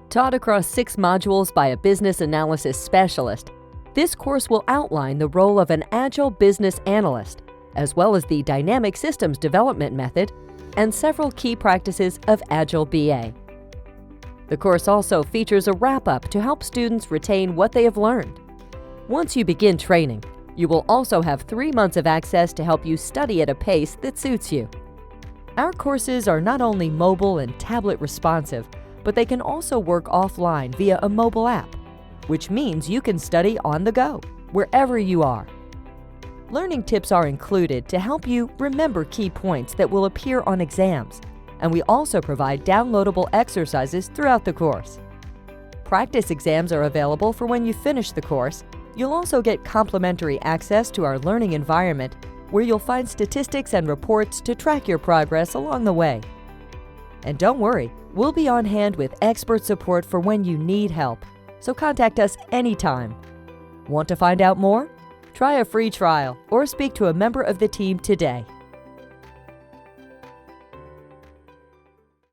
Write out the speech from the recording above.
Taught across 6 modules by a business analysis specialist, this course will outline the role of an Agile business analyst, as well as the dynamic systems development method and several key practices of AgileBA. The course also features a wrap-up to help students retain what they have learned. Once you begin training, you will also have 3 months of access to help you study at a pace that suits you. Our courses are not only mobile and tablet responsive, but they can also work offline via a mobile app, which means you can study on the go, wherever you are. Learning tips are included to help you remember key points that will appear on exams, and we also provide downloadable exercises throughout the course. Practice exams are available for when you finish the course. You'll also get complimentary access to our learning environment, where you'll find statistics and reports to track your progress along the way. And don't worry, we'll be on hand with expert support for when you need help, so contact us anytime. Want to find out more? Try a free trial or speak to a member of the team today.